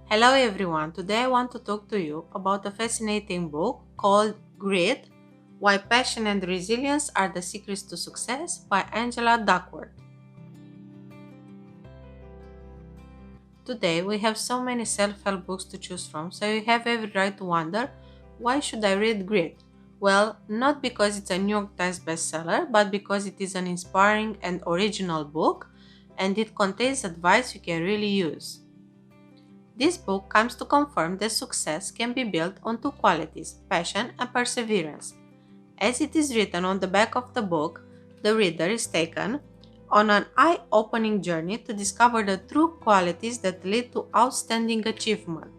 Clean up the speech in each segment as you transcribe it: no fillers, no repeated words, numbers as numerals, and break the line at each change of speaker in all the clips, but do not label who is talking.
Hello everyone, today I want to talk to you about a fascinating book called Grit: Why Passion and Resilience Are the Secrets to Success by Angela Duckworth. Today we have so many self-help books to choose from, so you have every right to wonder, why should I read Grit? Well, not because it's a New York Times bestseller, but because it is an inspiring and original book and it contains advice you can really use. This book comes to confirm that success can be built on two qualities: passion and perseverance. As it is written on the back of the book, the reader is taken on an eye-opening journey to discover the true qualities that lead to outstanding achievement.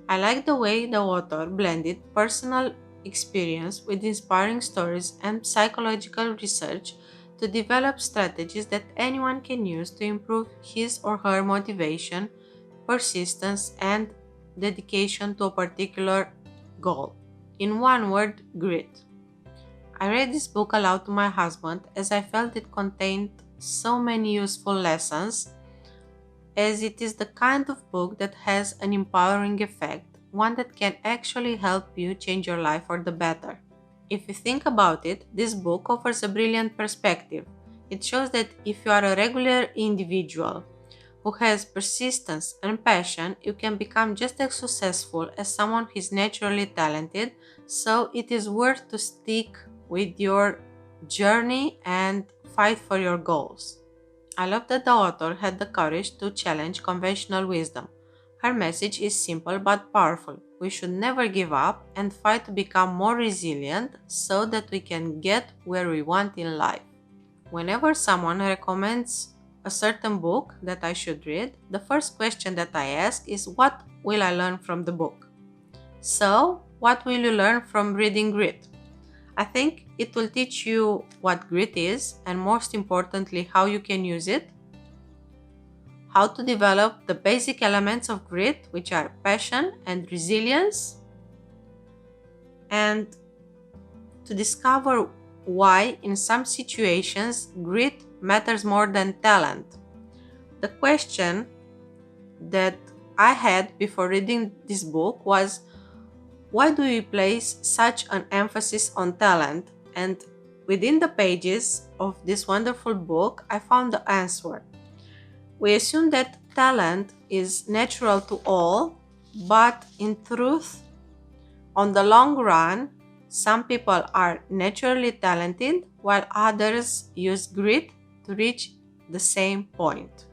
I like the way the author blended personal experience with inspiring stories and psychological research to develop strategies that anyone can use to improve his or her motivation, persistence, and dedication to a particular goal. In one word, grit. I read this book aloud to my husband as I felt it contained so many useful lessons, as it is the kind of book that has an empowering effect, one that can actually help you change your life for the better. If you think about it, this book offers a brilliant perspective. It shows that if you are a regular individual who has persistence and passion, you can become just as successful as someone who is naturally talented, so it is worth to stick with your journey and fight for your goals. I love that the author had the courage to challenge conventional wisdom. Her message is simple but powerful. We should never give up and fight to become more resilient so that we can get where we want in life. Whenever someone recommends a certain book that I should read, the first question that I ask is, what will I learn from the book? So, what will you learn from reading Grit? I think it will teach you what grit is and, most importantly, how you can use it, how to develop the basic elements of grit, which are passion and resilience, and to discover why, in some situations, grit matters more than talent. The question that I had before reading this book was, why do we place such an emphasis on talent? And within the pages of this wonderful book, I found the answer. We assume that talent is natural to all, but in truth, on the long run, some people are naturally talented while others use grit to reach the same point.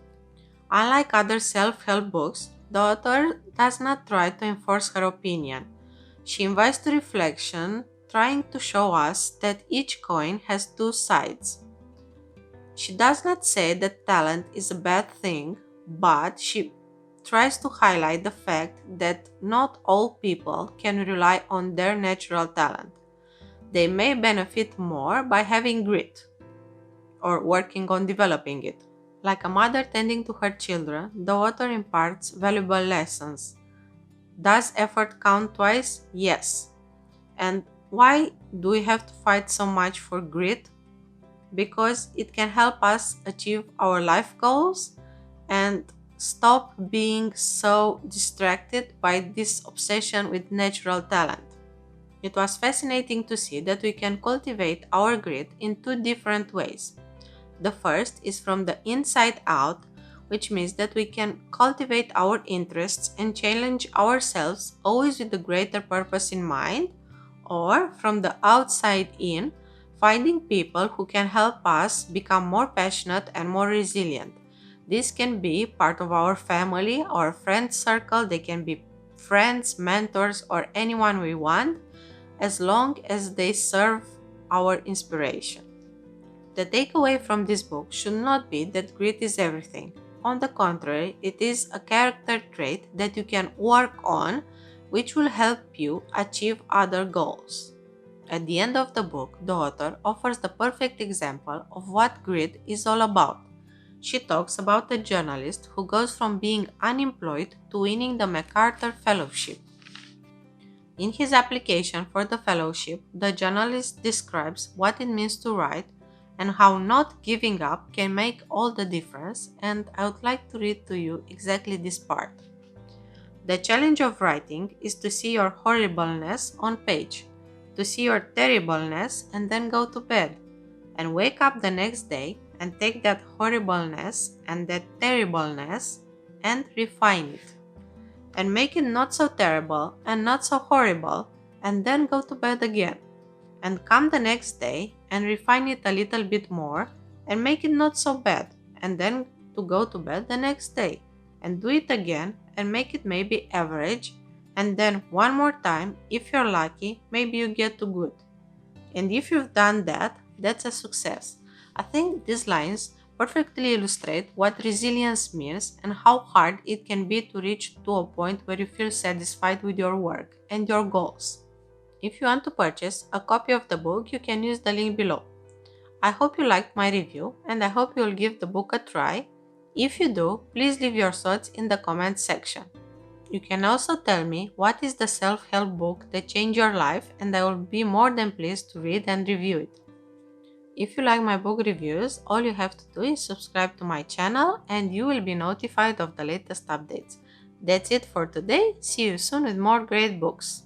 Unlike other self-help books, the author does not try to enforce her opinion. She invites to reflection, trying to show us that each coin has two sides. She does not say that talent is a bad thing, but she tries to highlight the fact that not all people can rely on their natural talent. They may benefit more by having grit or working on developing it. Like a mother tending to her children, the author imparts valuable lessons. Does effort count twice? Yes. And why do we have to fight so much for grit? Because it can help us achieve our life goals and stop being so distracted by this obsession with natural talent. It was fascinating to see that we can cultivate our grit in two different ways. The first is from the inside out, which means that we can cultivate our interests and challenge ourselves always with a greater purpose in mind, or from the outside in, finding people who can help us become more passionate and more resilient. This can be part of our family or friend circle, they can be friends, mentors, or anyone we want, as long as they serve our inspiration. The takeaway from this book should not be that grit is everything. On the contrary, it is a character trait that you can work on, which will help you achieve other goals. At the end of the book, the author offers the perfect example of what grit is all about. She talks about a journalist who goes from being unemployed to winning the MacArthur Fellowship. In his application for the fellowship, the journalist describes what it means to write and how not giving up can make all the difference, and I would like to read to you exactly this part. The challenge of writing is to see your horribleness on page, to see your terribleness and then go to bed, and wake up the next day and take that horribleness and that terribleness and refine it, and make it not so terrible and not so horrible, and then go to bed again, and come the next day and refine it a little bit more and make it not so bad, and then to go to bed the next day and do it again and make it maybe average, and then one more time, if you're lucky, maybe you get to good. And if you've done that, that's a success. I think these lines perfectly illustrate what resilience means and how hard it can be to reach to a point where you feel satisfied with your work and your goals. If you want to purchase a copy of the book, you can use the link below. I hope you liked my review and I hope you will give the book a try. If you do, please leave your thoughts in the comments section. You can also tell me what is the self-help book that changed your life, and I will be more than pleased to read and review it. If you like my book reviews, all you have to do is subscribe to my channel and you will be notified of the latest updates. That's it for today. See you soon with more great books.